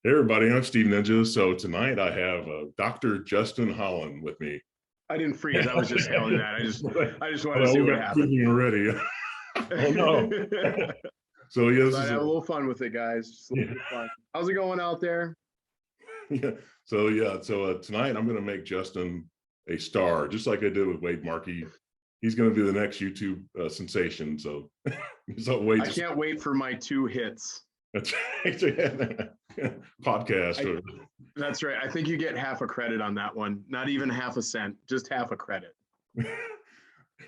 Hey everybody, I'm Steve Ninja. So tonight I have Dr. Justin Hollen with me. I didn't freeze. I was just yelling that. I just wanted to Oh, see we what got happened. freezing already. Oh no. So yeah, So I'd have a little fun with it, guys. Just a little bit of fun. How's it going out there? yeah. So tonight I'm going to make Justin a star, just like I did with Wade Markey. He's going to be the next YouTube sensation. So, I can't wait for my 2 hits. That's right. Podcast. That's right. I think you get half a credit on that one. Not even half a cent, just half a credit.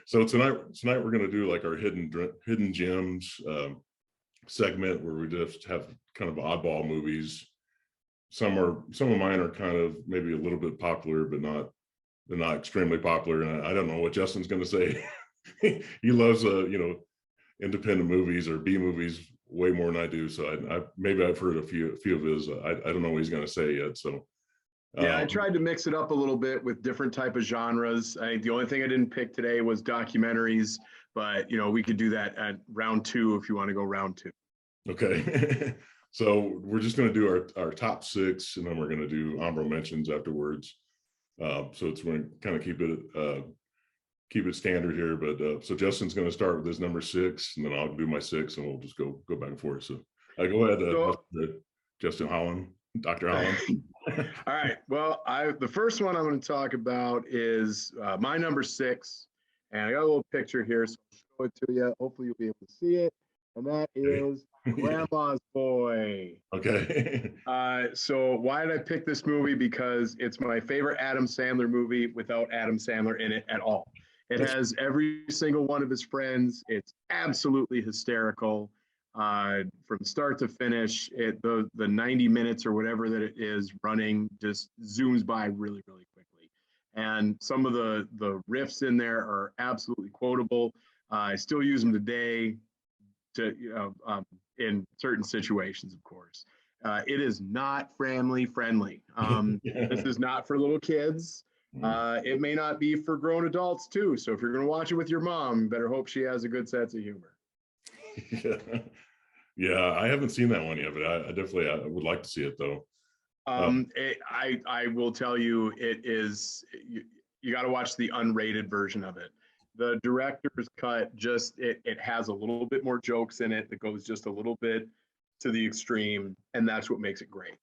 So tonight we're going to do like our hidden gems segment where we just have kind of oddball movies. Some of mine are kind of maybe a little bit popular, but they're not extremely popular. And I don't know what Justin's going to say. He loves independent movies or B movies way more than I do. So maybe I've heard a few of his. I don't know what he's going to say yet. So yeah, I tried to mix it up a little bit with different type of genres. The only thing I didn't pick today was documentaries, but we could do that at round 2 if you want to go round 2. Okay. So we're just going to do our top 6, and then we're going to do honorable mentions afterwards. So we're going to kind of keep it standard here. But so Justin's going to start with his number 6, and then I'll do my 6, and we'll just go back and forth. So go ahead, Justin Hollen, Dr. Hollen. All right. Well, the first one I'm going to talk about is my number 6, and I got a little picture here, so I'll show it to you. Hopefully, you'll be able to see it, and that is Grandma's Boy. Okay. So why did I pick this movie? Because it's my favorite Adam Sandler movie without Adam Sandler in it at all. It has every single one of his friends. It's absolutely hysterical. From start to finish, the 90 minutes or whatever that it is running just zooms by really, really quickly. And some of the riffs in there are absolutely quotable. I still use them today in certain situations, of course. It is not family friendly. This is not for little kids. It may not be for grown adults too. So if you're going to watch it with your mom, you better hope she has a good sense of humor. Yeah, I haven't seen that one yet, but I definitely would like to see it though. I will tell you, it is. You got to watch the unrated version of it. The director's cut it has a little bit more jokes in it that goes just a little bit to the extreme, and that's what makes it great.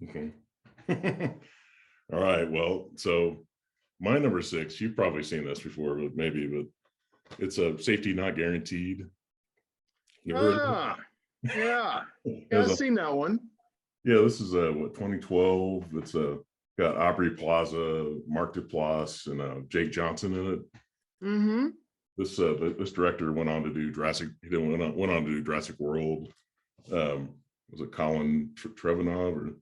Okay. All right. Well, so my number 6, you've probably seen this before, but it's a Safety Not Guaranteed. Yeah, I've seen that one. Yeah, this is 2012. It's got Aubrey Plaza, Mark Duplass, and Jake Johnson in it. Mm-hmm. This director went on to do Jurassic. He went on to do Jurassic World. Was it Colin Trevorrow or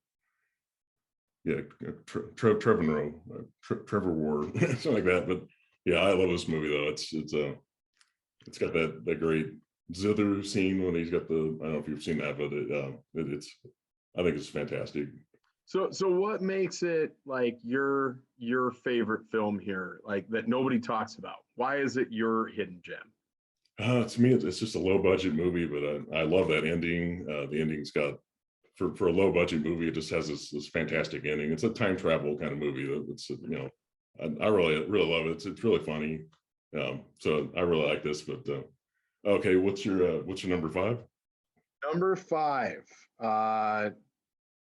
Trevor Ward, something like that? But yeah, I love this movie though. It's got that great zither scene when he's got the. I don't know if you've seen that, but I think it's fantastic. So what makes it like your favorite film here, like that nobody talks about? Why is it your hidden gem? To me, it's just a low budget movie, but I love that ending. The ending's got for a low budget movie, it just has this fantastic ending. It's a time travel kind of movie. It's I really love it. It's really funny. So I really like this. But okay, what's your number 5? Number 5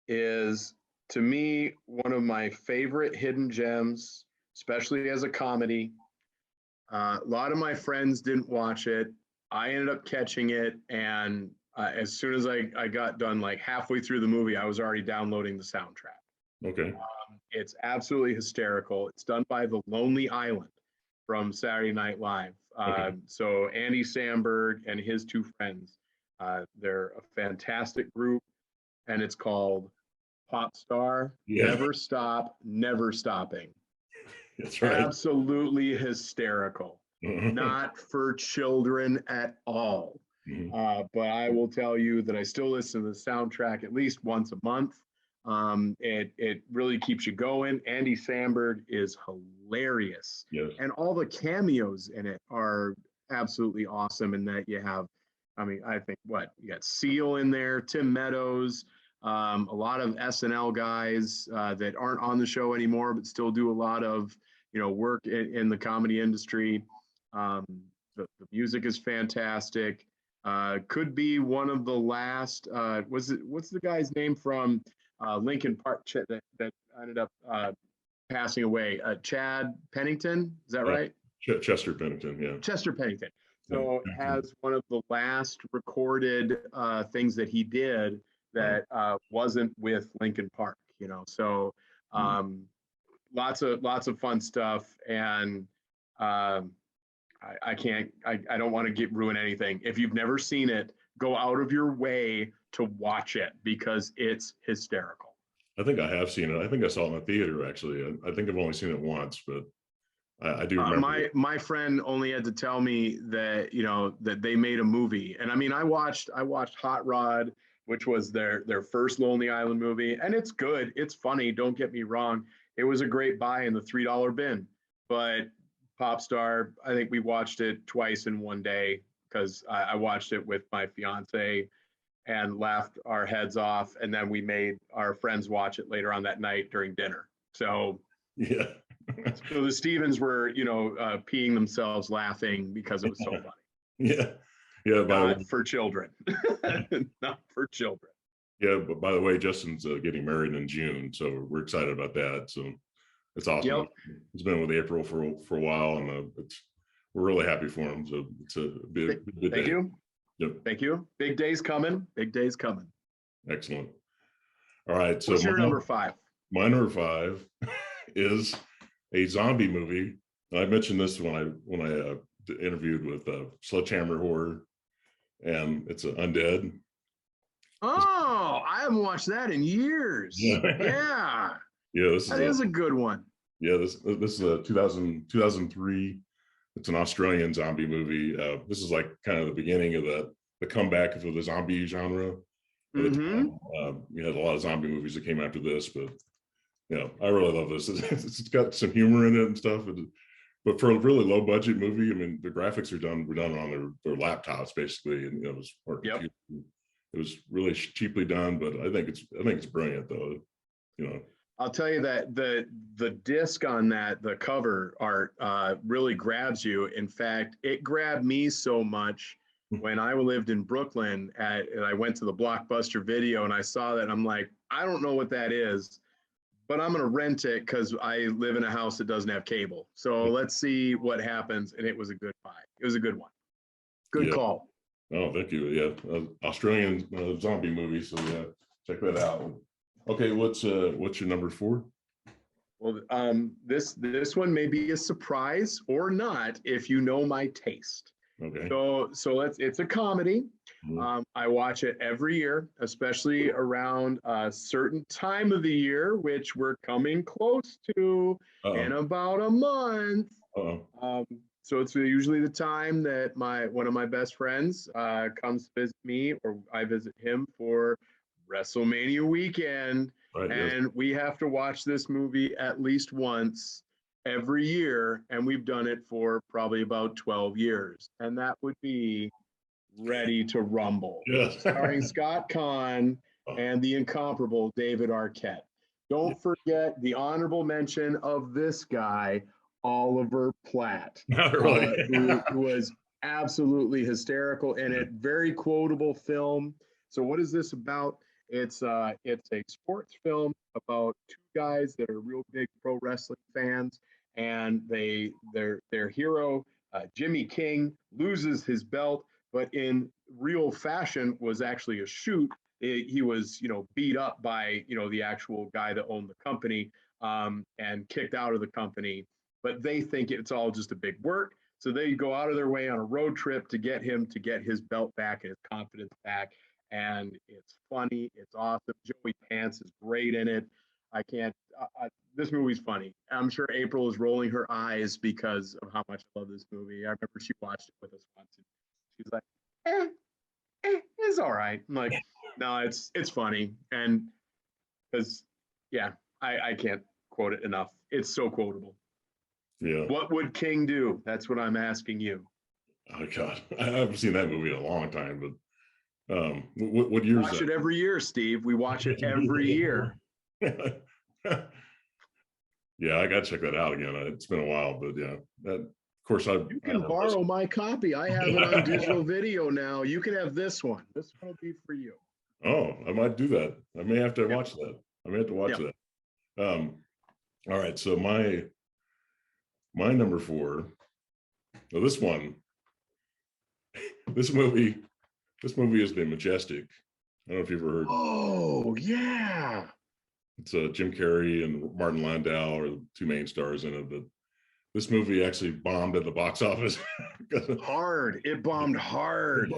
is, to me, one of my favorite hidden gems, especially as a comedy. A lot of my friends didn't watch it. I ended up catching it, and as soon as I got done, like halfway through the movie, I was already downloading the soundtrack. Okay. It's absolutely hysterical. It's done by The Lonely Island from Saturday Night Live. Okay. So Andy Samberg and his 2 friends, they're a fantastic group, and it's called Popstar. Yeah. Never Stop, Never Stopping. That's right. Absolutely hysterical. Not for children at all. But I will tell you that I still listen to the soundtrack at least once a month. It really keeps you going. Andy Samberg is hilarious. Yes. And all the cameos in it are absolutely awesome, in that you have, I think, you got Seal in there, Tim Meadows, A lot of SNL guys that aren't on the show anymore, but still do a lot of, work in the comedy industry. Um, the music is fantastic. Could be one of the last. What's the guy's name from Lincoln Park that ended up passing away? Chad Pennington, is that Uh, right? Chester Bennington, yeah. Chester Pennington. Yeah. So has one of the last recorded things that he did that wasn't with Lincoln Park. So um, lots of fun stuff, and I don't want to ruin anything. If you've never seen it, go out of your way to watch it because it's hysterical. I think I have seen it. I think I saw it in the theater, actually. I think I've only seen it once, but I do remember. My friend only had to tell me that that they made a movie, and I mean I watched Hot Rod, which was their first Lonely Island movie, and it's good, it's funny. Don't get me wrong, it was a great buy in the $3 bin. But Popstar, I think we watched it twice in one day because I watched it with my fiance and laughed our heads off, and then we made our friends watch it later on that night during dinner. So Yeah. so the Stevens were, peeing themselves laughing because it was so funny. Yeah. Yeah. Not for children. Not for children. Yeah. But by the way, Justin's getting married in June, so we're excited about that. So it's awesome. Yep. He's been with April for a while, and we're really happy for him. So it's a big day. Thank you. Yep. Thank you. Big days coming. Big days coming. Excellent. All right. So what's your number 5? My number 5 is a zombie movie. And I mentioned this when I interviewed with Sledgehammer Horror, and it's Undead. Oh, I haven't watched that in years. Yeah. Yeah, that is a good one. Yeah, this is a 2003. It's an Australian zombie movie. This is like kind of the beginning of the comeback of the zombie genre. You had a lot of zombie movies that came after this, but I really love this. It's got some humor in it and stuff. But for a really low budget movie, I mean, the graphics were done on their laptops basically, and it was really cheaply done. But I think it's brilliant though. I'll tell you that the disc on that, the cover art, really grabs you. In fact, it grabbed me so much when I lived in Brooklyn and I went to the Blockbuster Video and I saw that, and I'm like, I don't know what that is, but I'm going to rent it because I live in a house that doesn't have cable. So let's see what happens. And it was a good buy. It was a good one. Good call. Oh, thank you. Yeah, Australian zombie movie. So yeah, check that out. Okay, what's your number 4? Well, this one may be a surprise or not if you know my taste. Okay. So it's a comedy. I watch it every year, especially around a certain time of the year, which we're coming close to in about a month. So it's usually the time that one of my best friends comes to visit me, or I visit him for WrestleMania weekend, right, and we have to watch this movie at least once every year, and we've done it for probably about 12 years, and that would be Ready to Rumble, starring Scott Conn and the incomparable David Arquette. Don't forget the honorable mention of this guy, Oliver Platt, who was absolutely hysterical in it. Very quotable film. So what is this about? It's a sports film about 2 guys that are real big pro wrestling fans, and their hero, Jimmy King, loses his belt, but in real fashion was actually a shoot. He was, beat up by, the actual guy that owned the company, and kicked out of the company. But they think it's all just a big work. So they go out of their way on a road trip to get him to get his belt back and his confidence back. And it's funny. It's awesome. Joey Pants is great in it. This movie's funny. I'm sure April is rolling her eyes because of how much I love this movie. I remember she watched it with us once, and she's like, it's all right. I'm like, no, it's funny. And because, I can't quote it enough. It's so quotable. Yeah. What would King do? That's what I'm asking you. Oh God, I haven't seen that movie in a long time, but What year is Watch that? it every year, Steve. We watch it every year. Yeah, I gotta check that out again. It's been a while, but yeah, that of course I You can borrow my copy. I have it on digital video now. You can have this one. This one will be for you. Oh, I might do that. I may have to Yep. watch that. I may have to watch Yep. that. All right, so my number four. Well, this movie, this movie is the Majestic. I don't know if you've ever heard. Oh, yeah. It's Jim Carrey and Martin Landau are the two main stars in it. But this movie actually bombed at the box office. Hard. It bombed hard.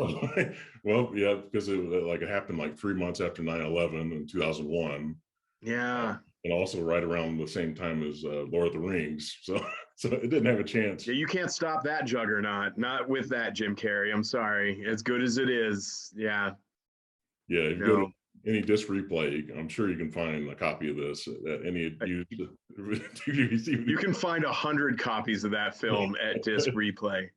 Well, yeah, because it happened like 3 months after 9/11 in 2001. Yeah. And also right around the same time as Lord of the Rings. So it didn't have a chance. Yeah, you can't stop that juggernaut. Not with that, Jim Carrey. I'm sorry. As good as it is. Yeah. Yeah, if you go to any disc replay, I'm sure you can find a copy of this at any used. You can find 100 copies of that film at disc replay.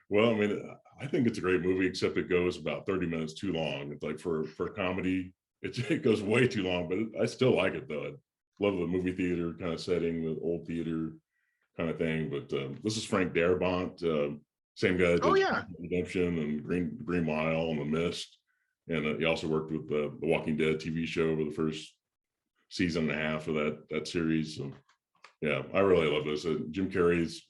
Well, I mean, I think it's a great movie, except it goes about 30 minutes too long. It's like for comedy, it goes way too long, but I still like it though. I love the movie theater kind of setting, the old theater kind of thing. But this is Frank Darabont, same guy that did Redemption and Green Mile and The Mist. And he also worked with the Walking Dead TV show over the first season and a half of that series. So, yeah, I really love this. Jim Carrey's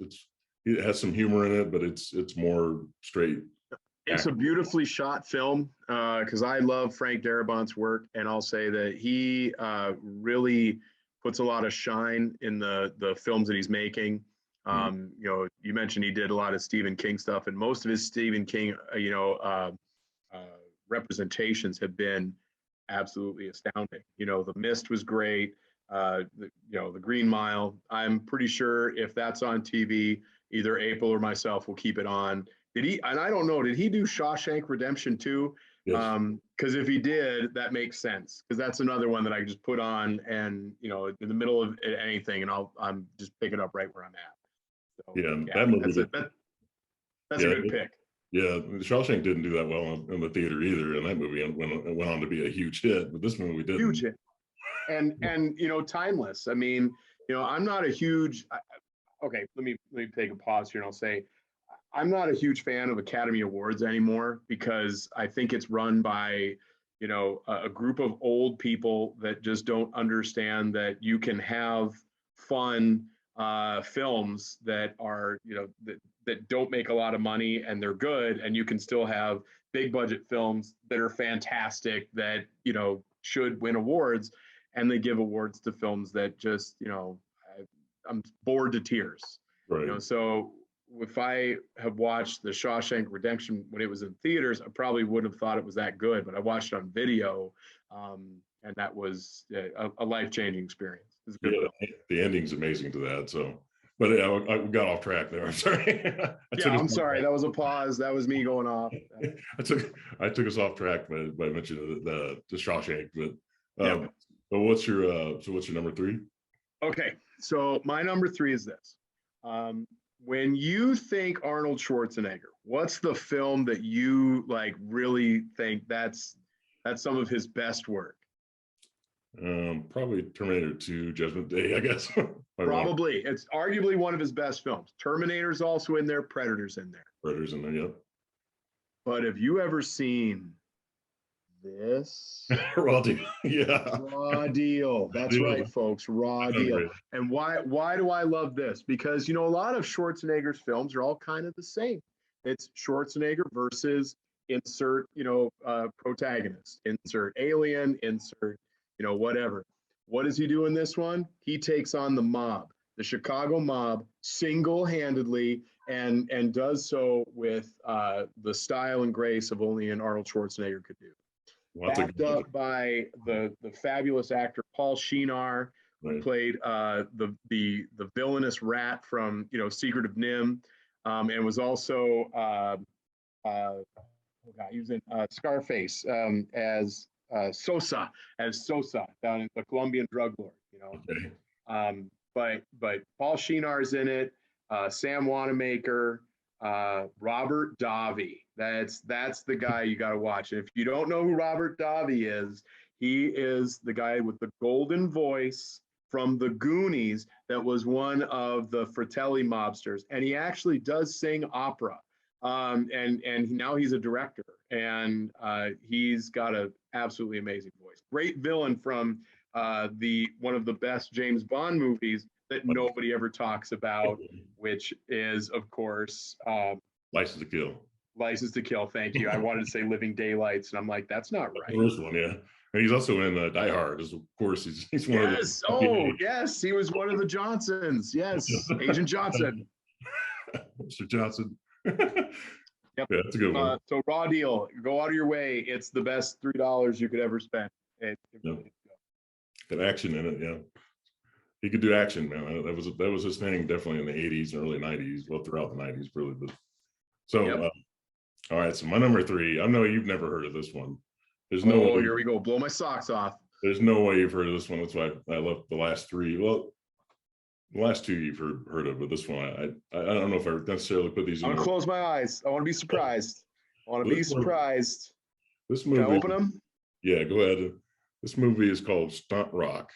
it has some humor in it, but it's more straight. It's a beautifully shot film because I love Frank Darabont's work, and I'll say that he really puts a lot of shine in the films that he's making. You know, you mentioned he did a lot of Stephen King stuff, and most of his Stephen King, representations have been absolutely astounding. You know, The Mist was great. The Green Mile. I'm pretty sure if that's on TV, either April or myself will keep it on. Did he? And I don't know. Did he do Shawshank Redemption too? Yes. Because if he did, that makes sense. Because that's another one that I can just put on and in the middle of anything, and I'm just pick it up right where I'm at. So, that movie. That's a good pick. Yeah, Shawshank didn't do that well in the theater either, and that movie went on to be a huge hit. But this movie didn't. Huge hit, and timeless. I mean, I'm not a huge. Okay, let me take a pause here, and I'll say, I'm not a huge fan of Academy Awards anymore because I think it's run by, a group of old people that just don't understand that you can have fun films that are, that don't make a lot of money and they're good, and you can still have big budget films that are fantastic that, should win awards, and they give awards to films that just, I'm bored to tears. Right. So if I have watched The Shawshank Redemption when it was in theaters, I probably wouldn't have thought it was that good, but I watched it on video, and that was a life-changing experience. It's a good film. The ending's amazing to that. So, but I got off track there. I'm sorry. I'm sorry. That was a pause. That was me going off. I took us off track by mentioning the Shawshank, but what's your number three? Okay, so my number three is this. When you think Arnold Schwarzenegger, what's the film that you really think that's some of his best work? Probably Terminator 2, Judgment Day, I guess. Probably. It's arguably one of his best films. Terminator's also in there, Predator's in there. Predator's in there, yep. But have you ever seen this? Raw Deal. Yeah. Raw Deal. That's right, folks. Raw Deal. Great. And why do I love this? Because, a lot of Schwarzenegger's films are all kind of the same. It's Schwarzenegger versus insert, protagonist, insert alien, insert, whatever. What does he do in this one? He takes on the mob, the Chicago mob, single-handedly, and does so with the style and grace of only an Arnold Schwarzenegger could do. Backed up by the fabulous actor Paul Shenar, who played the villainous rat from Secret of Nim, and was also he was in Scarface as Sosa down in the Colombian drug lord. But Paul Shenar's in it, Sam Wanamaker, Robert Davi. That's the guy you got to watch. If you don't know who Robert Davi is, he is the guy with the golden voice from the Goonies that was one of the Fratelli mobsters, and he actually does sing opera. And now he's a director, and he's got an absolutely amazing voice. Great villain from the one of the best James Bond movies that nobody ever talks about, which is, of course, License to Kill. License to Kill. Thank you. I wanted to say Living Daylights, and I'm like, that's not right. The first one, yeah. And he's also in Die Hard. Of course, he's one of the. Oh, yes, he was one of the Johnsons. Yes, Agent Johnson. Mr. Johnson. Yep. Yeah, that's a good one. So Raw Deal, go out of your way. It's the best $3 you could ever spend. Got action in it, yeah. He could do action, man. That was his thing, definitely in the 80s and early 90s. Well, throughout the 90s, really. But so, all right. So my number 3. I know you've never heard of this one. There's no. Oh, here we go. Blow my socks off. There's no way you've heard of this one. That's why I left the last 3. Well, the last 2 you've heard of, but this one I don't know if I necessarily put these. I'm gonna close my eyes. I want to be surprised. I want to be surprised. This movie. Can I open them? Yeah, go ahead. This movie is called Stunt Rock.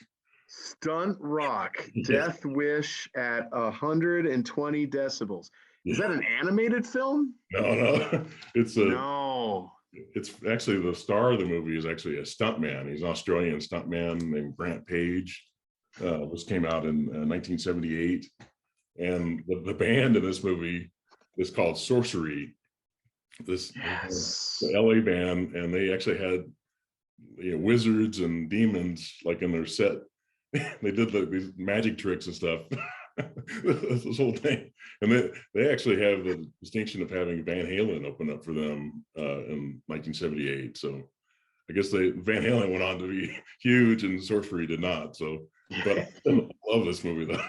Stunt Rock. Death Wish at 120 decibels. Is that an animated film? No. It's a no. It's actually the star of the movie is actually a stuntman. He's an Australian stuntman named Grant Page. This came out in 1978, and the band in this movie is called Sorcery. This the LA band, and they actually had wizards and demons like in their set. They did these magic tricks and stuff. This whole thing, and they actually have the distinction of having Van Halen open up for them in 1978. So I guess Van Halen went on to be huge, and Sorcery did not. So, but I love this movie though.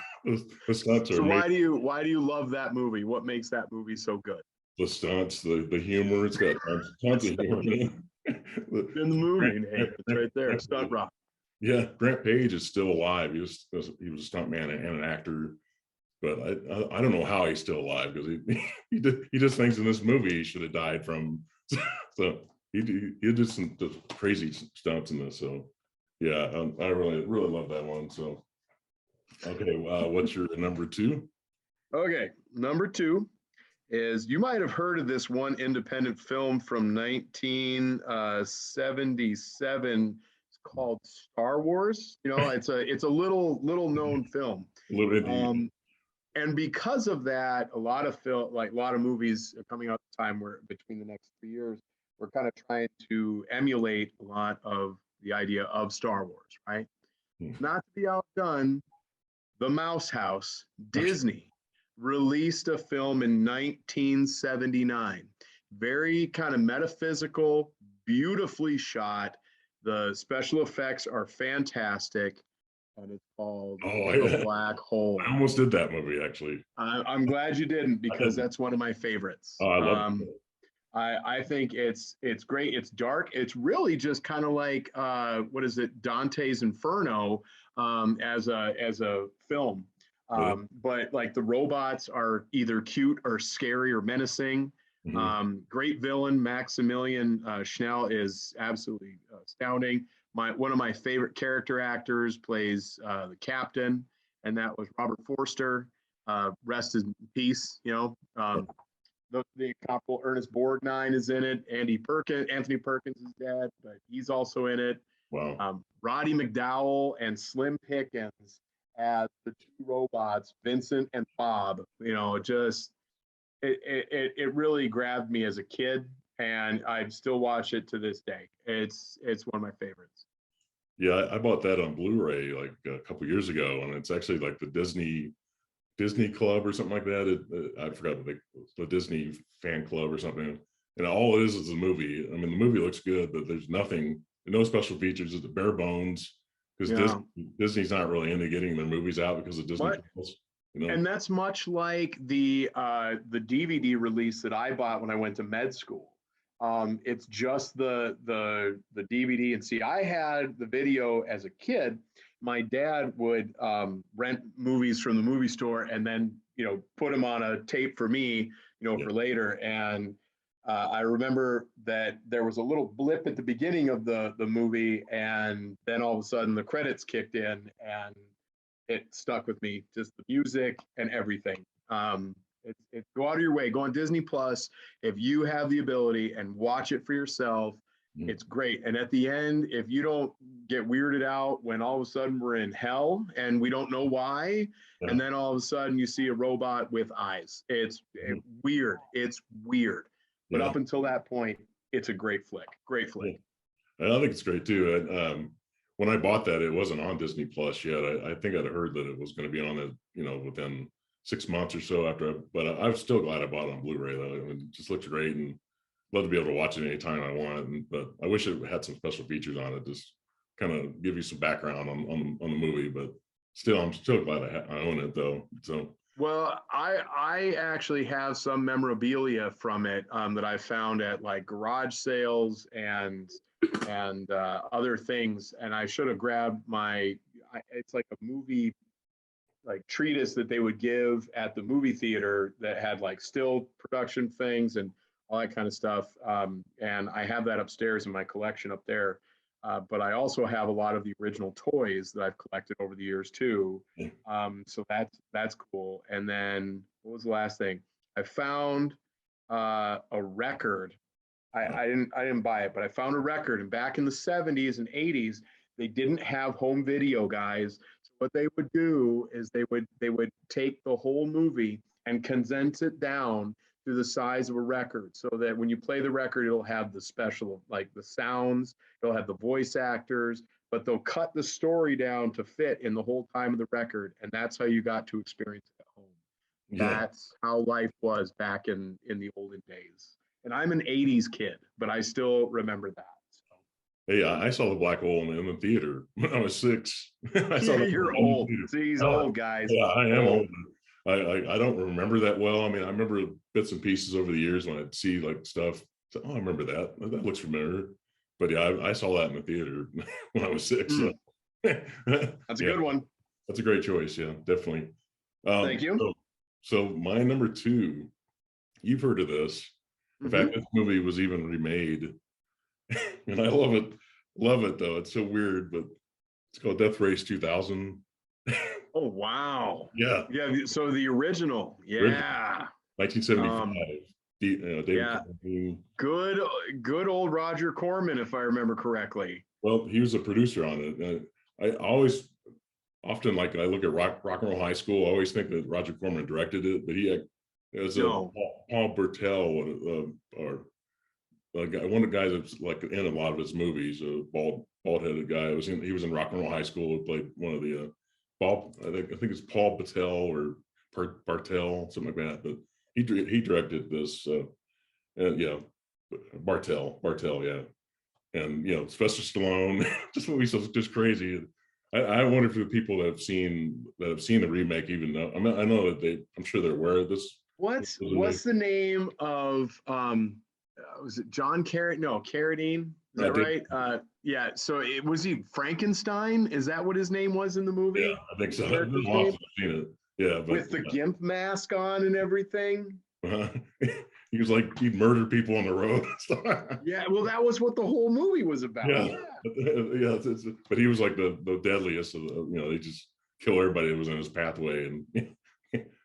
The stunts are. So why do you love that movie? What makes that movie so good? The stunts, the humor. It's got tons of humor in the movie. It's right there. Stunt Rock. Yeah, Grant Page is still alive. He was a stuntman and an actor, but I don't know how he's still alive, because he just thinks in this movie he should have died from. So he did some crazy stunts in this. So yeah, I really love that one. So okay, what's your number 2? Okay, number 2 is, you might have heard of this one independent film from 1977. It's called Star Wars. It's a little known film. And because of that, a lot of movies are coming out at the time where between the next 3 years, we're kind of trying to emulate a lot of the idea of Star Wars, right? Not to be outdone, The Mouse House, Disney, released a film in 1979. Very kind of metaphysical, beautifully shot. The special effects are fantastic, and it's called The Black Hole. I almost did that movie, actually. I'm glad you didn't, because that's one of my favorites. Oh, I love it. I think it's great. It's dark. It's really just kind of like what is it, Dante's Inferno as a film. But like the robots are either cute or scary or menacing. Great villain, Maximilian Schnell, is absolutely astounding. One of my favorite character actors plays the captain, and that was Robert Forster. Rest in peace. The incomparable Ernest Borgnine is in it. Anthony Perkins is dead, but he's also in it. Wow. Roddy McDowell and Slim Pickens as the 2 robots, Vincent and Bob. It really grabbed me as a kid, and I still watch it to this day. It's one of my favorites. Yeah, I bought that on Blu-ray like a couple years ago, and it's actually like the Disney Club or something like that. I forgot the Disney fan club or something. And all it is a movie. I mean, the movie looks good, but there's no special features. It's the bare bones, because Disney's not really into getting their movies out because of Disney Plus. And that's much like the DVD release that I bought when I went to med school. It's just the DVD. And see, I had the video as a kid. My dad would rent movies from the movie store and then put them on a tape for me, for later. And I remember that there was a little blip at the beginning of the movie, and then all of a sudden the credits kicked in, and it stuck with me. Just the music and everything. Go out of your way, go on Disney Plus if you have the ability and watch it for yourself. It's great. And at the end, if you don't get weirded out when all of a sudden we're in hell and we don't know why, and then all of a sudden you see a robot with eyes, it's weird. It's weird. But up until that point, it's a great flick. Great flick. I think it's great too. When I bought that, it wasn't on Disney Plus yet. I think I'd heard that it was going to be on it, within 6 months or so after. But I'm still glad I bought it on Blu-ray though. It just looks great, and love to be able to watch it anytime I want. But I wish it had some special features on it, just kind of give you some background on the movie. But still, I'm still glad I own it though. So. Well, I actually have some memorabilia from it that I found at like garage sales and other things, and I should have grabbed it's like a movie like treatise that they would give at the movie theater that had like still production things and all that kind of stuff, and I have that upstairs in my collection up there. But I also have a lot of the original toys that I've collected over the years too. So that's cool. And then what was the last thing? I found a record. I didn't buy it, but I found a record. And back in the 70s and 80s, they didn't have home video, guys. So what they would do is they would take the whole movie and condense it down to the size of a record, so that when you play the record, it'll have the special, like the sounds, it'll have the voice actors, but they'll cut the story down to fit in the whole time of the record. And that's how you got to experience it at home. That's how life was back in the olden days. And I'm an 80s kid, but I still remember that. So. Hey, I saw the Black Hole in the theater when I was 6. You're old. See, he's old, guys. Yeah, I am old. I don't remember that well. I mean, I remember bits and pieces over the years when I'd see like stuff. So, I remember that. That looks familiar. But yeah, I saw that in the theater when I was 6. So. That's a good one. That's a great choice. Yeah, definitely. Thank you. So my number 2, you've heard of this. In fact, this movie was even remade. And I love it. Love it though. It's so weird, but it's called Death Race 2000. Oh wow! Yeah. So the original, 1975. David Good old Roger Corman, if I remember correctly. Well, he was a producer on it. I often like I look at Rock and Roll High School. I always think that Roger Corman directed it, but he was Paul Bertel, or one of the guys that's like in a lot of his movies, a bald-headed guy. He was in Rock and Roll High School. Played one of the I think it's Paul Patel or Bartel, something like that. But he directed this, Bartel, yeah. And Sylvester Stallone, just movies just crazy. I wonder if the people that have seen the remake even know. I mean, I know that I'm sure they're aware of this. What's the name of was it John Carradine? No, Carradine. Is that right? Yeah. So was he Frankenstein? Is that what his name was in the movie? Yeah, I think so. I've seen it. Yeah, but, with the gimp mask on and everything. He was like he'd murder people on the road. Yeah, well, that was what the whole movie was about. Yeah. But he was like the deadliest of they just kill everybody that was in his pathway, and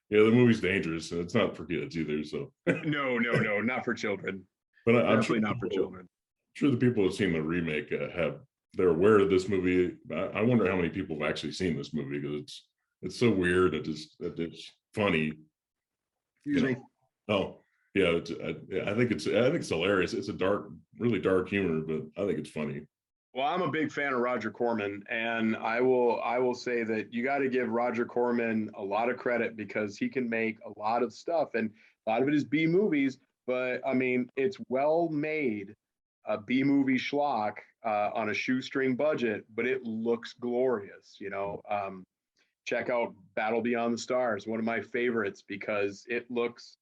the movie's dangerous, and it's not for kids either. So no, not for children. But I'm sure not for children. I'm sure the people who've seen the remake they're aware of this movie. I wonder how many people have actually seen this movie, because it's so weird. It's funny. Excuse me. Oh yeah, I think it's hilarious. It's a really dark humor, but I think it's funny. Well, I'm a big fan of Roger Corman, and I will say that you got to give Roger Corman a lot of credit, because he can make a lot of stuff, and a lot of it is B movies. But I mean, it's well made, a B movie schlock on a shoestring budget, but it looks glorious. Check out Battle Beyond the Stars, one of my favorites, because it looks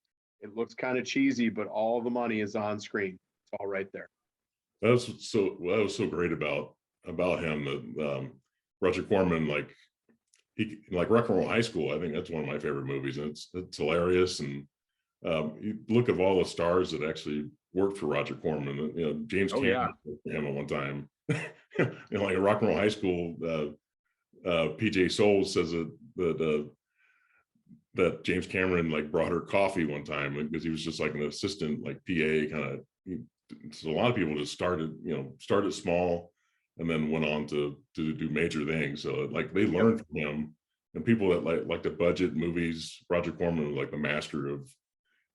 kind of cheesy, but all the money is on screen. It's all right there. That was so great about him, that Roger Corman, like Rock and Roll High School. I think that's one of my favorite movies, and it's hilarious, and You look at all the stars that actually worked for Roger Corman. You know, James Oh Cameron yeah. worked for him at one time. You know, like a Rock and Roll High School, PJ Souls says that James Cameron like brought her coffee one time because he was just like an assistant, like PA kind of. So a lot of people just started small and then went on to do major things. So like they learned from him, and people that like the budget movies. Roger Corman was like the master of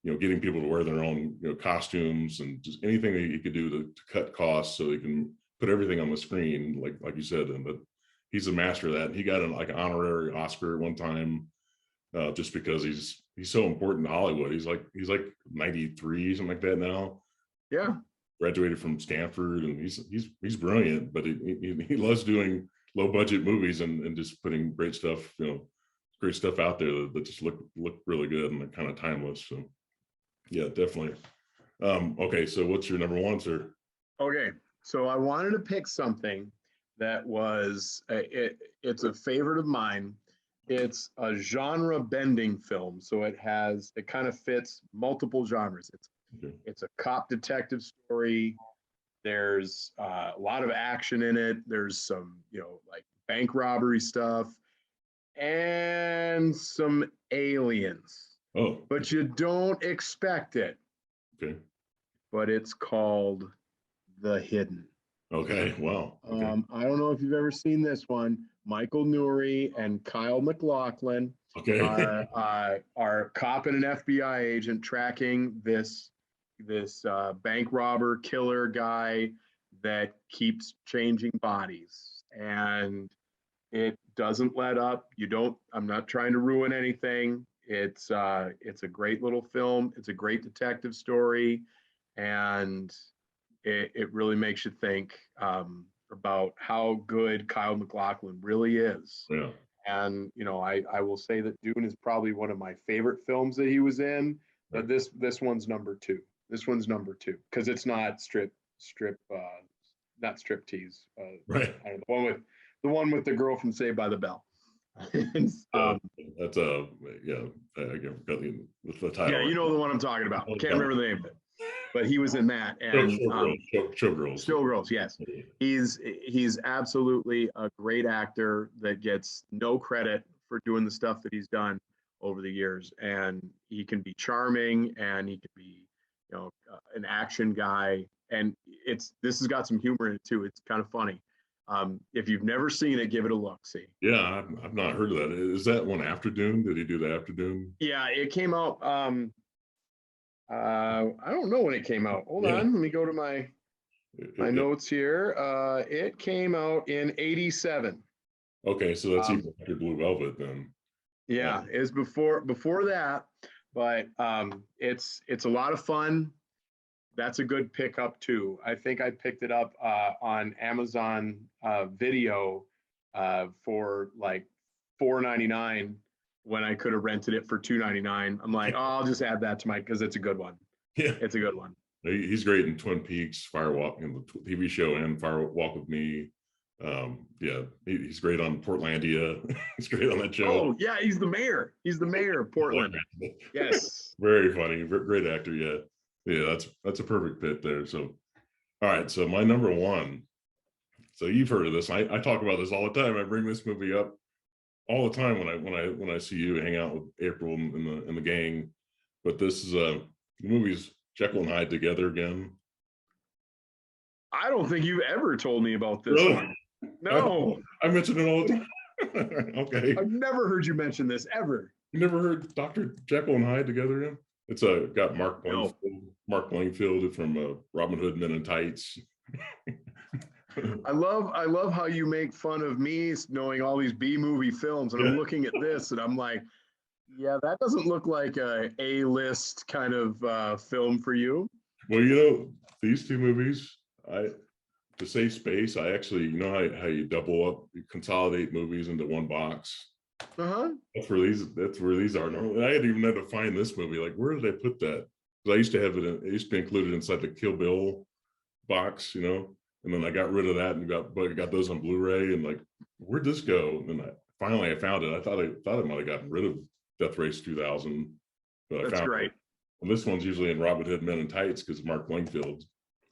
getting people to wear their own costumes and just anything that he could do to cut costs so he can put everything on the screen, like you said. And but he's a master of that. And he got an honorary Oscar at one time just because he's so important to Hollywood. He's like 93, something like that now. Yeah. Graduated from Stanford, and he's brilliant, but he loves doing low budget movies and just putting great stuff out there that just look really good and kind of timeless. So yeah, definitely. Okay, so what's your number one, sir? Okay, so I wanted to pick something that was it's a favorite of mine. It's a genre bending film, so it kind of fits multiple genres. It's a cop detective story. There's a lot of action in it. There's some like bank robbery stuff and some aliens. Oh, but you don't expect it. Okay. But it's called The Hidden. Okay. Wow. Okay. I don't know if you've ever seen this one. Michael Nouri and Kyle MacLachlan Okay. are cop and an FBI agent tracking this bank robber killer guy that keeps changing bodies, and it doesn't let up. I'm not trying to ruin anything. It's a great little film. It's a great detective story, and it really makes you think about how good Kyle MacLachlan really is. Yeah. And I will say that Dune is probably one of my favorite films that he was in. But this one's number two. This one's number two because it's not not striptease. Right. The one with the girl from Saved by the Bell. That's yeah. I get the title. Yeah, you know the one I'm talking about. Can't remember the name of it, but he was in that. And Showgirls. Showgirls, yes. He's absolutely a great actor that gets no credit for doing the stuff that he's done over the years. And he can be charming, and he can be, an action guy. And this has got some humor in it too. It's kind of funny. If you've never seen it, give it a look. See. Yeah, I've not heard of that. Is that one after Dune? Did he do the after Dune? Yeah, it came out. I don't know when it came out. Hold on, let me go to my notes here. It came out in '87. Okay, so that's even after Blue Velvet then. Yeah, it's before that, but it's a lot of fun. That's a good pickup too. I think I picked it up on Amazon Video for like $4.99 when I could have rented it for $2.99. I'm like, I'll just add that to because it's a good one. Yeah, it's a good one. He's great in Twin Peaks, Firewalk, in the TV show, and Firewalk with Me. Yeah, he's great on Portlandia. He's great on that show. Oh yeah, he's the mayor. He's the mayor of Portland. Yes, very funny, great actor. Yeah, that's a perfect fit there. So, all right. So my number one. So you've heard of this. I talk about this all the time. I bring this movie up all the time when I see you hang out with April and the gang. But this is the movie's Jeykll and Hyde together again. I don't think you've ever told me about this one. No, I mention it all the time. Okay, I've never heard you mention this ever. You never heard Dr. Jekyll and Hyde together again? It's got Mark Langfield from Robin Hood Men in Tights. I love how you make fun of me knowing all these B-movie films, and I'm looking at this and I'm like, yeah, that doesn't look like a A-list kind of film for you. Well, these two movies, to save space, I actually, how you double up, you consolidate movies into one box. That's where these are. Normally, I didn't even know to find this movie. Like, where did I put that? Because I used to have it. It used to be included inside the Kill Bill box, and then I got rid of that and got those on Blu-ray. And like, where'd this go? And then finally I found it. I thought I might have gotten rid of Death Race 2000, but That's great. And this one's usually in Robin Hood Men in Tights because Mark Wingfield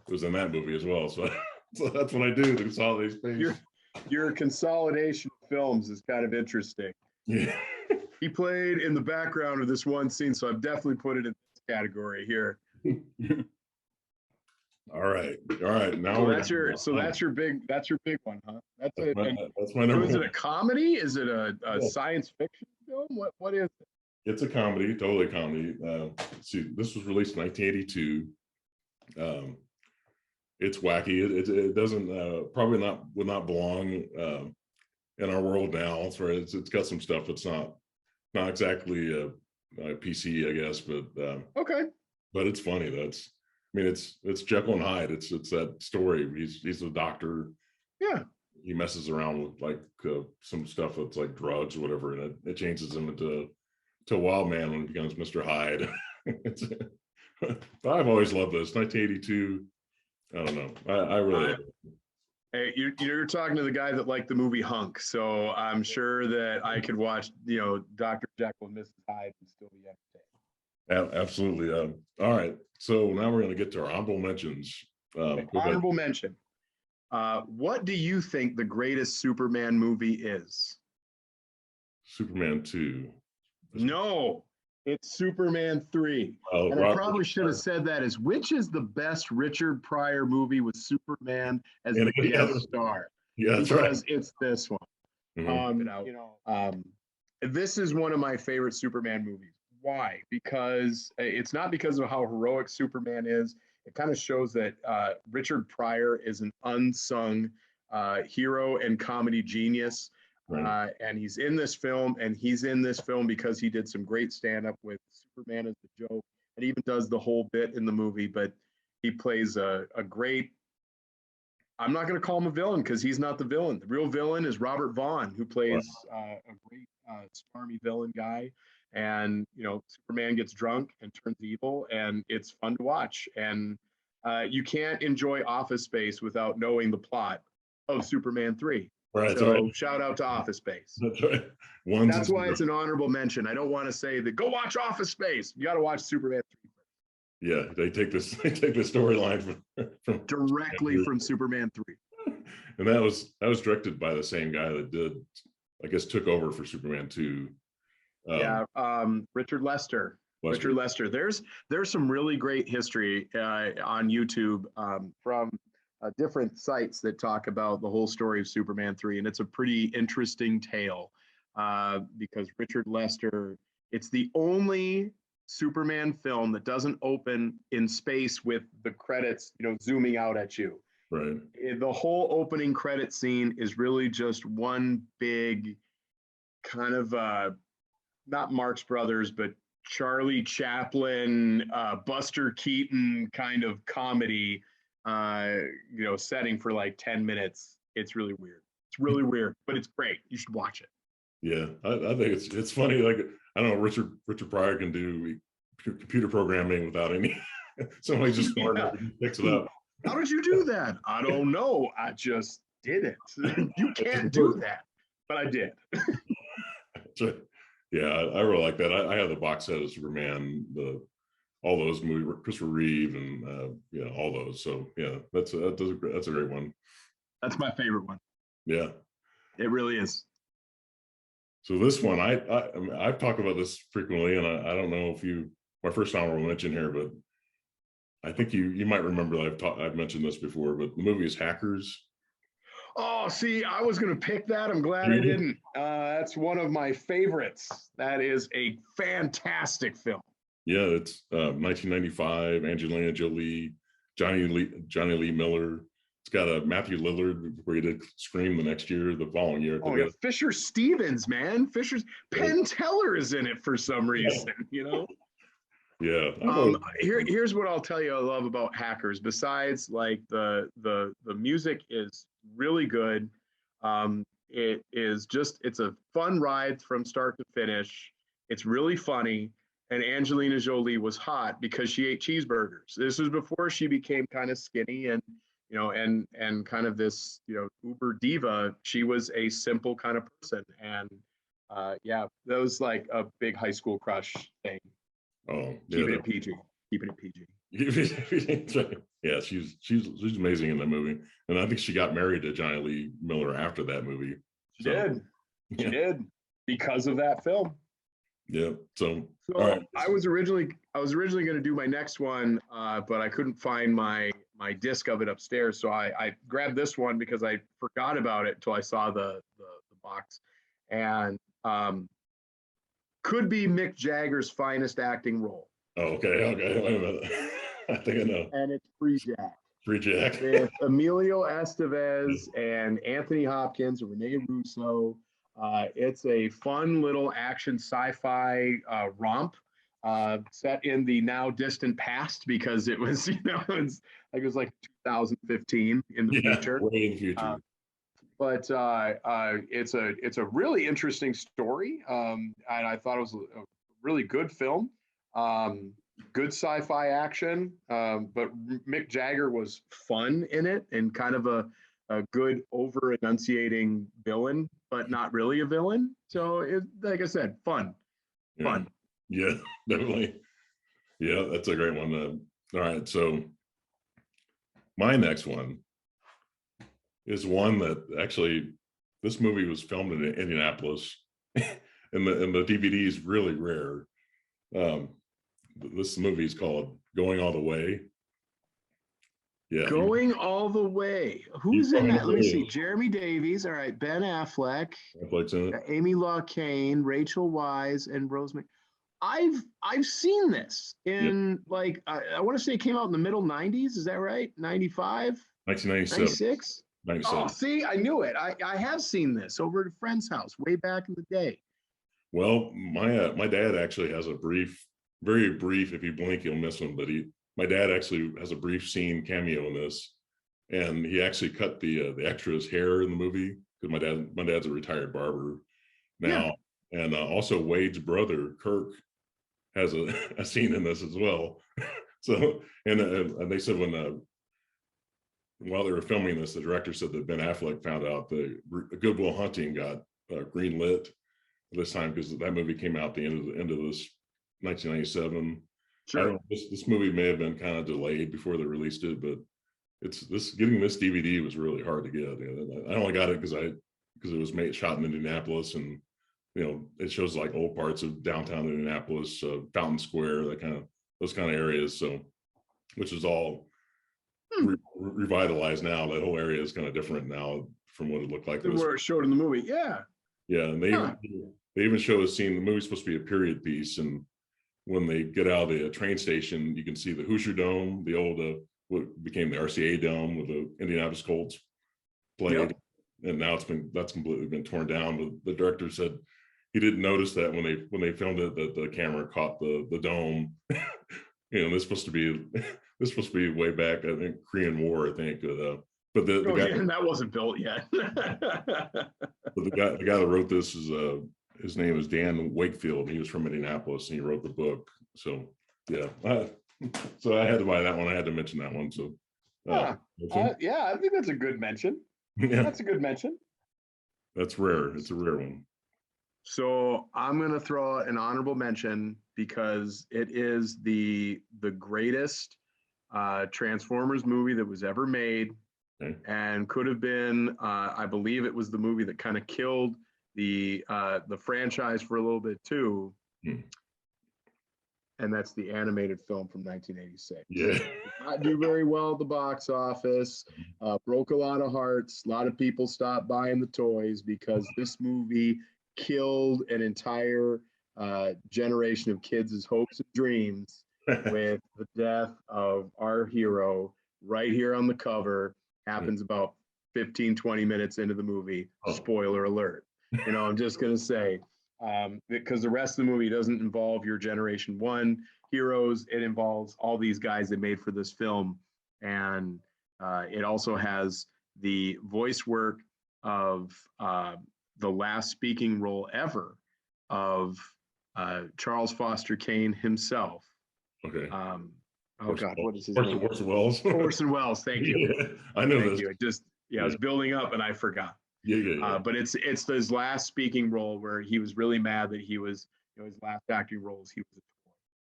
was in that movie as well. So, so that's what I do to consolidate space. Your consolidation of films is kind of interesting. Yeah. He played in the background of this one scene, so I've definitely put it in this category here. All right. Now so that's your big one, huh? That's my number so is one. it a comedy? Is it a science fiction film? What is it? It's a comedy, totally a comedy. See, this was released in 1982. It's wacky. It doesn't probably would not belong in our world now. It's got some stuff that's not exactly PC, I guess, but okay. But it's funny. It's Jekyll and Hyde. It's that story. He's a doctor. Yeah. He messes around with like some stuff that's like drugs or whatever, and it changes him into a wild man when he becomes Mr. Hyde. But I've always loved this. 1982. I don't know. I really love it. Hey, you're talking to the guy that liked the movie Hunk, so I'm sure that I could watch, Dr. Jekyll and Mrs. Hyde and still be entertained. Absolutely. All right. So now we're going to get to our honorable mentions. Honorable mention. What do you think the greatest Superman movie is? Superman 2. No, it's Superman 3. And I probably should have said that as which is the best Richard Pryor movie with Superman as the guest star? Yeah, that's because right. It's this one. Mm-hmm. This is one of my favorite Superman movies. Why? Because it's not because of how heroic Superman is. It kind of shows that Richard Pryor is an unsung hero and comedy genius. Right. And he's in this film, because he did some great stand-up with Superman as the joke, and even does the whole bit in the movie. But he plays a great, I'm not going to call him a villain because he's not the villain. The real villain is Robert Vaughn, who plays a great smarmy villain guy. And, Superman gets drunk and turns evil, and it's fun to watch. And you can't enjoy Office Space without knowing the plot of Superman 3. Right, so right. Shout out to Office Space. That's right. That's why it's an honorable mention. I don't want to say that go watch Office Space. You got to watch Superman 3 first. Yeah, they take the storyline from directly from Superman 3. And that was directed by the same guy that did, I guess, took over for Superman 2. Richard Lester. Richard Lester. There's some really great history on YouTube from different sites that talk about the whole story of Superman 3, and it's a pretty interesting tale because Richard Lester, it's the only Superman film that doesn't open in space with the credits, zooming out at you. Right. The whole opening credit scene is really just one big kind of not Marx Brothers, but Charlie Chaplin, Buster Keaton kind of comedy, setting for like 10 minutes. It's really weird. It's really weird, but it's great. You should watch it. Yeah, I think it's funny. Like, I don't know, Richard Pryor can do computer programming without any. Somebody just picks it up. How did you do that? I don't know. I just did it. You can't do that, but I did. Yeah, I really like that. I have the box set of Superman, all those movies, Christopher Reeve, and all those. So yeah, that's a great one. That's my favorite one. Yeah, it really is. So this one, I've talked about this frequently, and I don't know if my first honorable mention here, but I think you might remember I've mentioned this before, but the movie is Hackers. Oh, see, I was going to pick that. I'm glad I didn't. That's one of my favorites. That is a fantastic film. Yeah, it's 1995, Angelina Jolie, Johnny Lee Miller. It's got a Matthew Lillard where he did Scream the following year. Oh, yeah, Fisher Stevens, man. Penn Teller is in it for some reason, Yeah. Here's what I'll tell you I love about Hackers. Besides, like the music is really good. It's a fun ride from start to finish. It's really funny. And Angelina Jolie was hot because she ate cheeseburgers. This was before she became kind of skinny and kind of this uber diva. She was a simple kind of person, and that was like a big high school crush thing. Oh, Keeping it PG. Keeping it PG. Yeah, she's amazing in that movie, and I think she got married to Johnny Lee Miller after that movie. She did. Yeah. She did because of that film. Yeah. So all right. I was originally going to do my next one, but I couldn't find my disc of it upstairs, so I grabbed this one because I forgot about it until I saw the box, and could be Mick Jagger's finest acting role. Oh, okay. Wait a minute. I think I know. And it's Freejack. Freejack. With Emilio Estevez and Anthony Hopkins and Rene Russo. It's a fun little action sci-fi romp set in the now distant past, because it was, it was like 2015 in the future. Way in the future. But it's a really interesting story, and I thought it was a really good film. Good sci-fi action, but Mick Jagger was fun in it, and kind of a good over-enunciating villain, but not really a villain. So, like I said, fun. Yeah, definitely. Yeah, that's a great one. All right, so my next one is one that actually, this movie was filmed in Indianapolis, and the DVD is really rare. This movie is called Going All the Way. Yeah, Going All the Way. Who's in that? Let me see. Jeremy Davies. All right. Ben Affleck. Affleck's in it. Amy Law Kane, Rachel Weisz, and Rosemary. I've seen this in like I want to say it came out in the middle 90s. Is that right? 95? 1997. 96? 97. Oh, see, I knew it. I have seen this over at a friend's house way back in the day. Well, my dad actually has a very brief, if you blink, you'll miss him, but my dad actually has a brief scene cameo in this, and he actually cut the extra's hair in the movie, because my dad's a retired barber now. Yeah. And also Wade's brother Kirk has a scene in this as well. So and they said while they were filming this, the director said that Ben Affleck found out the Good Will Hunting got green lit this time, because that movie came out the end of this 1997. Sure. I don't know, this movie may have been kind of delayed before they released it, but getting this DVD was really hard to get. I only got it because it was shot in Indianapolis, and it shows like old parts of downtown Indianapolis, Fountain Square, those kind of areas. So, which is all revitalized now. That whole area is kind of different now from what it looked like. Where it showed in the movie, yeah. Yeah, and they even show a scene. The movie's supposed to be a period piece, and when they get out of the train station, you can see the Hoosier Dome, the old what became the RCA Dome, with the Indianapolis Colts played. Yep. And now that's completely been torn down. But the director said he didn't notice that when they filmed it, that the camera caught the dome. This supposed to be way back, I think, Korean War, I think. But the guy, that wasn't built yet. But the guy that wrote this is his name is Dan Wakefield. He was from Indianapolis, and he wrote the book. So yeah, so I had to buy that one. I had to mention that one. So yeah, I think that's a good mention. Yeah, that's a good mention. That's rare. It's a rare one. So I'm going to throw an honorable mention, because it is the greatest Transformers movie that was ever made. Okay. And could have been, I believe it was the movie that kind of killed the franchise for a little bit too. And that's the animated film from 1986. Yeah. Did not do very well at the box office, broke a lot of hearts. A lot of people stopped buying the toys because this movie killed an entire generation of kids' hopes and dreams with the death of our hero right here on the cover. Happens about 15, 20 minutes into the movie. Spoiler alert. I'm just going to say, because the rest of the movie doesn't involve your Generation 1 heroes. It involves all these guys they made for this film. And it also has the voice work of the last speaking role ever of Charles Foster Kane himself. Okay. Oh God, what is his name? Orson Welles. Orson Welles. Thank you. Yeah, I know Thank this. you. It just I was building up and I forgot. Yeah. But it's his last speaking role where he was really mad that he was his last acting roles he was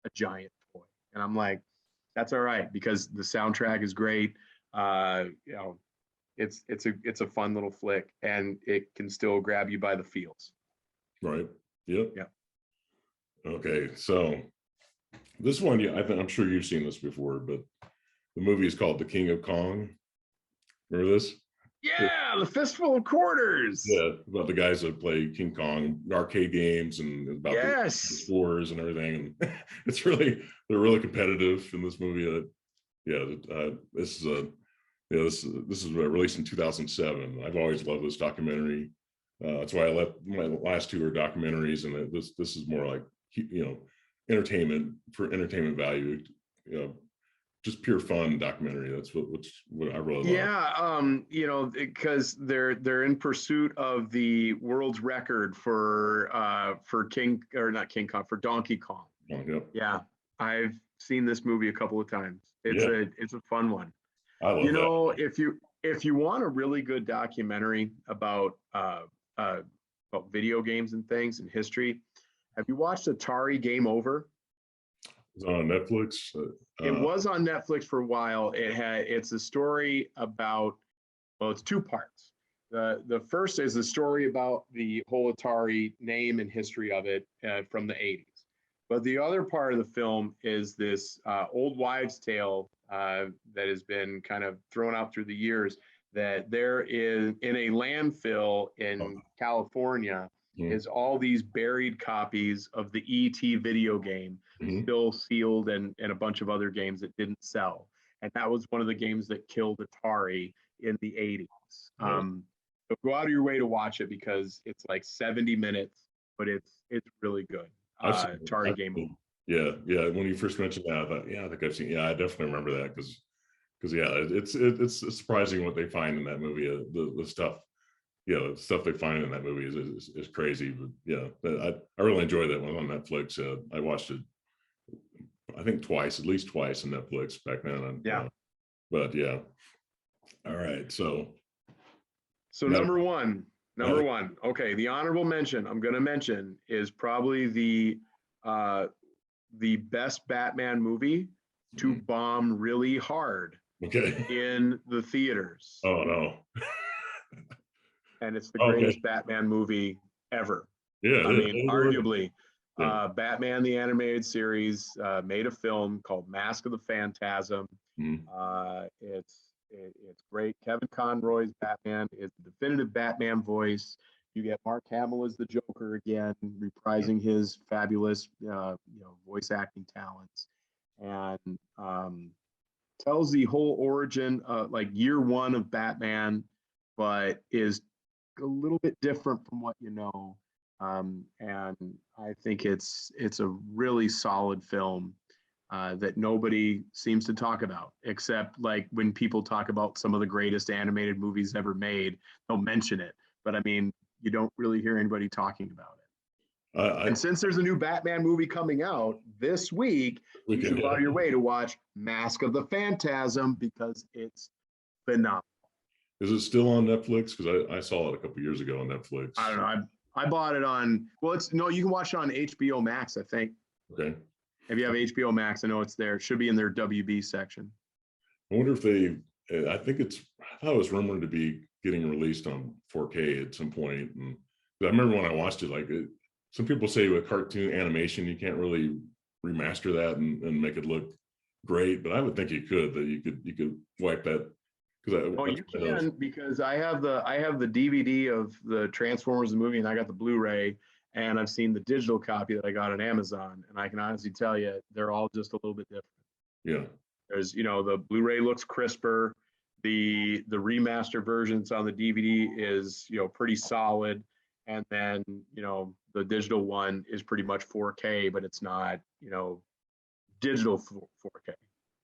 a giant toy. And I'm like, that's all right because the soundtrack is great. You know, it's a fun little flick, and it can still grab you by the feels. Right. Yep. Yeah. Okay. So this one, yeah, I'm sure you've seen this before, but the movie is called The King of Kong. Remember this? Yeah, the Fistful of Quarters. Yeah, about the guys that play King Kong arcade games and about the Yes. scores and everything. And they're really competitive in this movie. This is a this is released in 2007. I've always loved this documentary. That's why I left my last two are documentaries, and this is more like entertainment for entertainment value. Just pure fun documentary. That's what I really love. Yeah, because they're in pursuit of the world's record for King or not King Kong, for Donkey Kong. Yeah. Yeah, I've seen this movie a couple of times. It's a fun one. I love that. If you want a really good documentary about video games and things and history, have you watched Atari Game Over? It's on Netflix. It was on Netflix for a while. It's a story about, well, it's two parts. The first is the story about the whole Atari name and history of it from the 80s. But the other part of the film is this old wives' tale that has been kind of thrown out through the years, that there is in a landfill in California is all these buried copies of the E.T. video game, still sealed, and a bunch of other games that didn't sell. And that was one of the games that killed Atari in the 80s. So go out of your way to watch it because it's like 70 minutes, but it's really good. Atari Game Over. Yeah. When you first mentioned that, I thought, I think I've seen. Yeah, I definitely remember that because it's surprising what they find in that movie. The stuff, the stuff they find in that movie is crazy. But yeah, I really enjoyed that one on Netflix. I watched it, I think at least twice on Netflix back then. But yeah. All right. So number one. Okay, the honorable mention I'm going to mention is probably the best Batman movie to bomb really hard. Okay. In the theaters. Oh no. And it's the greatest Batman movie ever. Yeah. I mean, arguably, Batman the Animated Series made a film called Mask of the Phantasm. It's great. Kevin Conroy's Batman is the definitive Batman voice. You get Mark Hamill as the Joker again, reprising his fabulous, voice acting talents, and tells the whole origin, like year one of Batman, but is a little bit different from what you know. And I think it's a really solid film that nobody seems to talk about, except like when people talk about some of the greatest animated movies ever made, they'll mention it. But I mean, you don't really hear anybody talking about it. And since there's a new Batman movie coming out this week, you should go out of your way to watch Mask of the Phantasm because it's phenomenal. Is it still on Netflix? Because I saw it a couple years ago on Netflix. I don't know. I bought it on, you can watch it on HBO Max, I think. Okay. If you have HBO Max, I know it's there. It should be in their WB section. I wonder if I thought it was rumored to be getting released on 4K at some point. And I remember when I watched it, some people say with cartoon animation, you can't really remaster that and make it look great, but I would think you could wipe that. You can, because I have the DVD of the Transformers movie, and I got the Blu-ray, and I've seen the digital copy that I got on Amazon, and I can honestly tell you they're all just a little bit different. Yeah. There's, the Blu-ray looks crisper. The remaster versions on the DVD is, pretty solid. And then, the digital one is pretty much 4K, but it's not, digital 4K.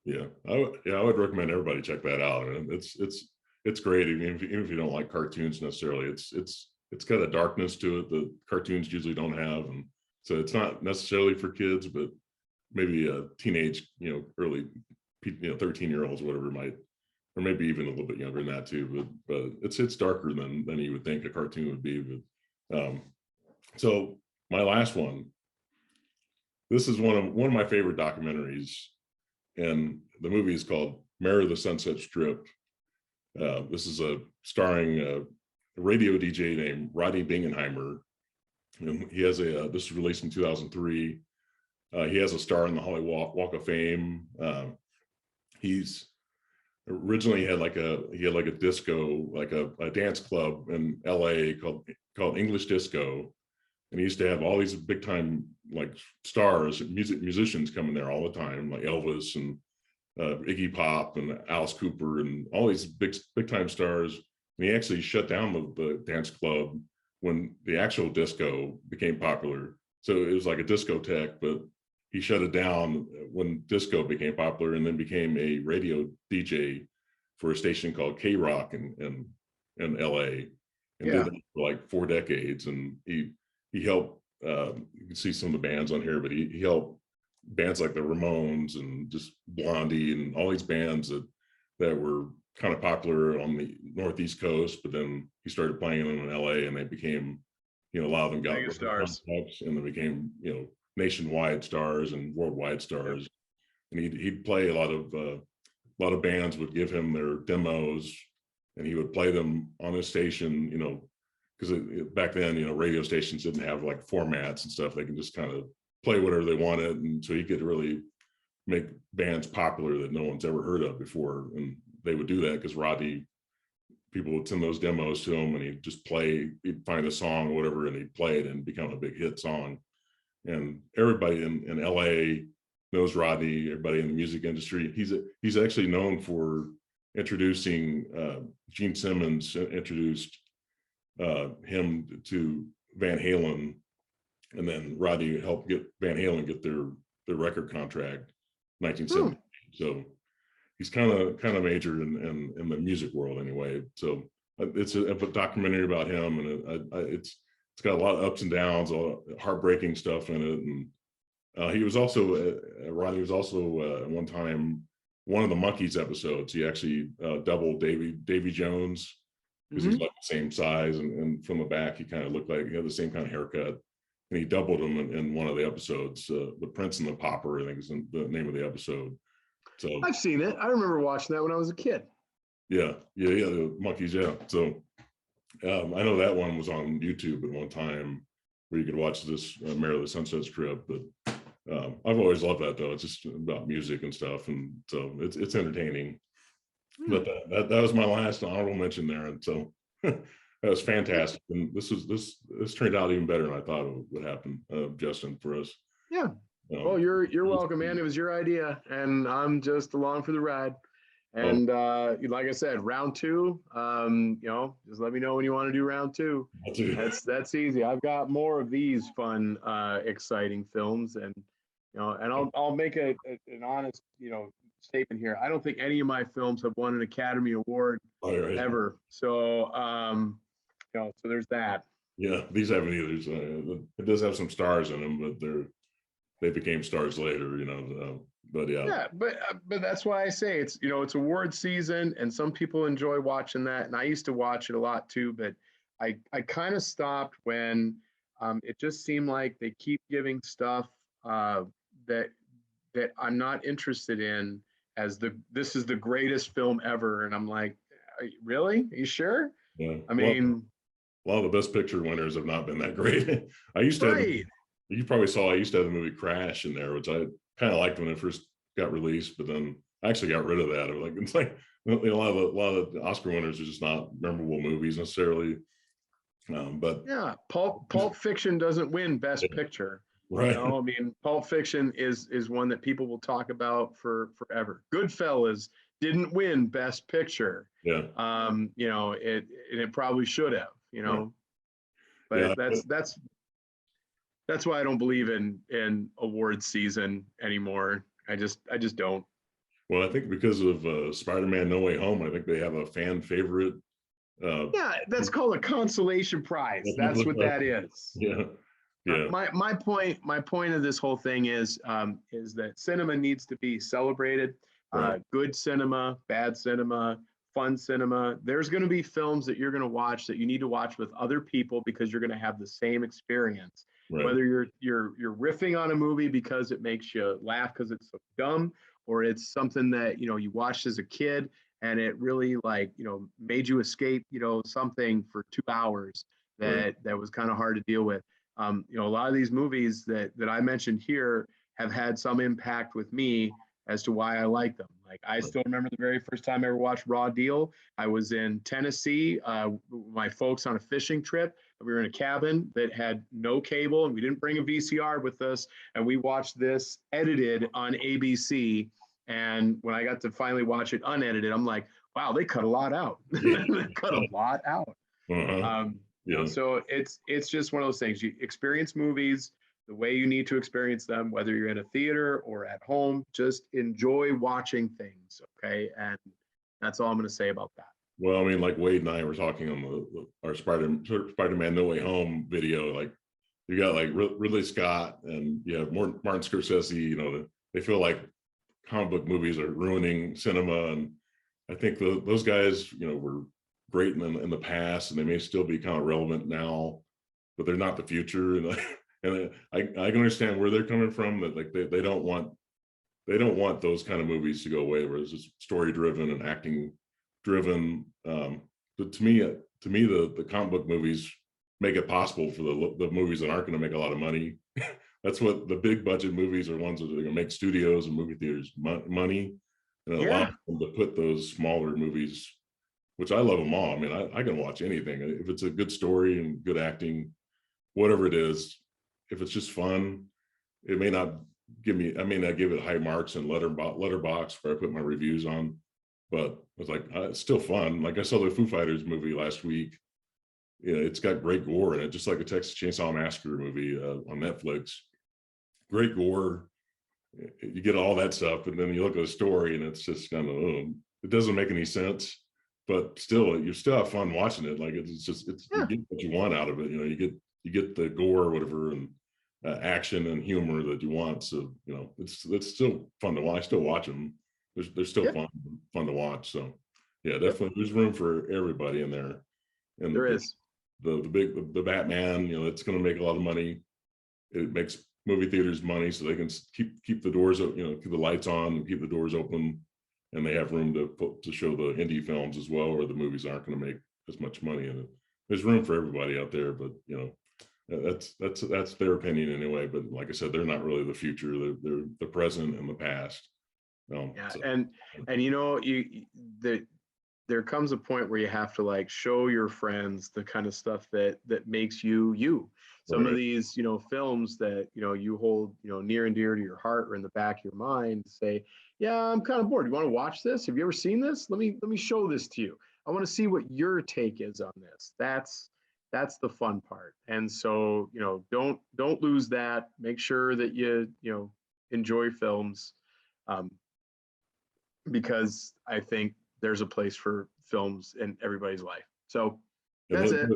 Yeah. I would recommend everybody check that out. And it's great. Even if you don't like cartoons necessarily, it's got a darkness to it that cartoons usually don't have. And so it's not necessarily for kids, but maybe a teenage, early, 13-year-olds, whatever might, or maybe even a little bit younger than that too. But it's darker than you would think a cartoon would be. But so my last one, this is one of my favorite documentaries, and the movie is called Mayor of the Sunset Strip. This is starring a radio DJ named Rodney Bingenheimer. And he has this was released in 2003. He has a star in the Hollywood Walk of Fame. He's originally had like a disco, like a dance club in LA called English Disco. And he used to have all these big time like stars, musicians coming there all the time, like Elvis and Iggy Pop and Alice Cooper and all these big time stars. And he actually shut down the dance club when the actual disco became popular. So it was like a discotheque, but he shut it down when disco became popular, and then became a radio DJ for a station called K Rock in LA, and did that for like 4 decades. And he helped, you can see some of the bands on here, but he helped bands like the Ramones and just Blondie and all these bands that were kind of popular on the Northeast coast, but then he started playing them in LA, and they became, a lot of them got stars, and they became, nationwide stars and worldwide stars. And he'd play a lot of bands would give him their demos, and he would play them on his station, because back then, radio stations didn't have like formats and stuff. They can just kind of play whatever they wanted, and so he could really make bands popular that no one's ever heard of before. And they would do that because Rodney, people would send those demos to him, and he'd just he'd find a song or whatever, and he'd play it and become a big hit song. And everybody in LA knows Rodney, everybody in the music industry. He's actually known for introducing, Gene Simmons introduced him to Van Halen, and then Rodney helped get Van Halen get their record contract 1970. So he's kind of major in the music world anyway. So it's a documentary about him, and it's got a lot of ups and downs, a lot of heartbreaking stuff in it. And he was also Rodney was also at one time one of the Monkees episodes. He actually doubled Davy Jones, because he's like the same size, and from the back he kind of looked like he had the same kind of haircut. And he doubled him in one of the episodes. The Prince and the Pauper, I think, is the name of the episode. So I've seen it. I remember watching that when I was a kid. Yeah, the Monkees. Yeah. So I know that one was on YouTube at one time, where you could watch this Mayor of the Sunset Strip. But I've always loved that, though. It's just about music and stuff, and so it's entertaining. But that was my last honorable mention there, and so that was fantastic. And this turned out even better than I thought it would happen, Justin, for us. Yeah. Well, you're welcome, man. It was your idea, and I'm just along for the ride. And like I said, round 2, just let me know when you want to do round 2. That's easy. I've got more of these fun, exciting films, and and I'll make an honest, statement here. I don't think any of my films have won an Academy Award ever. So, so there's that. Yeah, these haven't either. So it does have some stars in them, but they became stars later, but yeah, but that's why I say it's it's award season, and some people enjoy watching that, and I used to watch it a lot too, but I kind of stopped when it just seemed like they keep giving stuff that I'm not interested in as this is the greatest film ever, and I'm like, really? Are you sure? Yeah, I mean, a lot of the Best Picture winners have not been that great. I used to have, you probably saw, I used to have the movie Crash in there, which I kind of liked when it first got released, but then I actually got rid of that. It's like a lot of the Oscar winners are just not memorable movies necessarily. But yeah, Pulp Fiction doesn't win Best Picture. Right. I mean, Pulp Fiction is one that people will talk about for forever. Goodfellas didn't win Best Picture. Yeah. It probably should have. Right. But yeah, that's why I don't believe in award season anymore. I just don't. Well, I think because of Spider-Man No Way Home, I think they have a fan favorite. Yeah, that's called a consolation prize. That's what that is. Yeah. Yeah. My point of this whole thing is that cinema needs to be celebrated. Right. Good cinema, bad cinema, fun cinema. There's going to be films that you're going to watch that you need to watch with other people because you're going to have the same experience. Right. Whether you're riffing on a movie because it makes you laugh because it's so dumb, or it's something that you watched as a kid and it really made you escape something for 2 hours that was kind of hard to deal with. A lot of these movies that I mentioned here have had some impact with me as to why I like them. Like, I still remember the very first time I ever watched Raw Deal. I was in Tennessee, my folks on a fishing trip. We were in a cabin that had no cable, and we didn't bring a VCR with us. And we watched this edited on ABC. And when I got to finally watch it unedited, I'm like, wow, they cut a lot out. They cut a lot out. So it's just one of those things. You experience movies the way you need to experience them, whether you're in a theater or at home. Just enjoy watching things, okay? And that's all I'm going to say about that. Well, I mean, like Wade and I were talking on our Spider-Man No Way Home video. Like, you got like Ridley Scott and Martin Scorsese. They feel like comic book movies are ruining cinema, and I think those guys, were great in the past, and they may still be kind of relevant now, but they're not the future. And I can understand where they're coming from. That like they don't want those kind of movies to go away, where it's just story driven and acting driven. But to me, the comic book movies make it possible for the movies that aren't going to make a lot of money. That's what the big budget movies are, ones that are going to make studios and movie theaters money, and it allows them to put those smaller movies, which I love them all. I mean, I can watch anything if it's a good story and good acting, whatever it is. If it's just fun, it may not give it high marks in Letterboxd where I put my reviews on, but it's like it's still fun. Like, I saw the Foo Fighters movie last week. It's got great gore in it, just like a Texas Chainsaw Massacre movie on Netflix. Great gore, you get all that stuff, and then you look at the story and it's just kind of it doesn't make any sense, but still you still have fun watching it. Like, you get what you want out of it. You get the gore or whatever, and action and humor that you want. So it's still fun to watch. I still watch them. They're still fun to watch. So yeah, definitely there's room for everybody in there. And there is the Batman. It's going to make a lot of money. It makes movie theaters money, so they can keep the doors open, keep the lights on and keep the doors open, and they have room to show the indie films as well, where the movies aren't going to make as much money. And there's room for everybody out there, but that's their opinion anyway. But like I said, they're not really the future. They're the present and the past. There comes a point where you have to like show your friends the kind of stuff that makes you. Some of these films that you hold near and dear to your heart or in the back of your mind, say, yeah, I'm kind of bored. You want to watch this? Have you ever seen this? Let me show this to you. I want to see what your take is on this. That's the fun part. And so don't lose that. Make sure that you enjoy films, because I think there's a place for films in everybody's life. So that's it.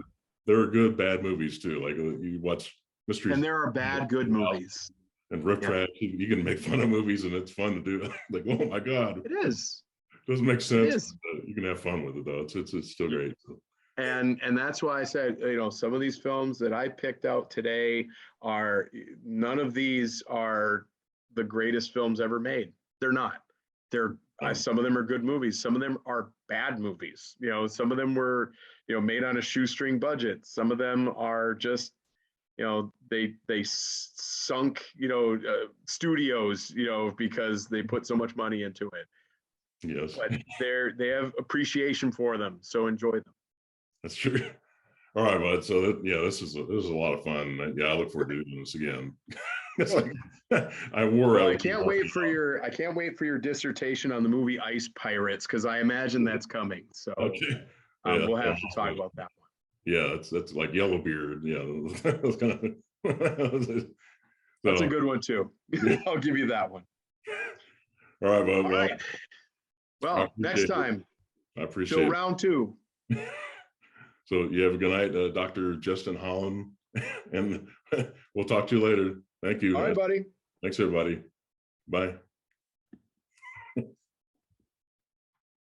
There are good bad movies too. Like, you watch mysteries, and there are bad good movies. And Riff Trash, you can make fun of movies, and it's fun to do. Like, oh my god, it is. It doesn't make sense. You can have fun with it though. It's still great. So. And that's why I said, some of these films that I picked out today none of these are the greatest films ever made. They're not. Some of them are good movies. Some of them are bad movies. Some of them were, made on a shoestring budget. Some of them are just, they sunk, studios, because they put so much money into it. Yes. But they have appreciation for them. So enjoy them. That's true. All right, bud. So this is a lot of fun. Yeah, I look forward to doing this again. It's like I can't wait for your dissertation on the movie Ice Pirates, because I imagine that's coming. So okay, we'll have to talk about that one. Yeah, that's like Yellowbeard. Yeah, that's kind of. That's a good one too. I'll give you that one. All right, bud. All right. Well, next time. I appreciate it. Round 2. So you have a good night, Dr. Justin Hollen, and we'll talk to you later. Thank you. All right, buddy. Thanks, everybody. Bye.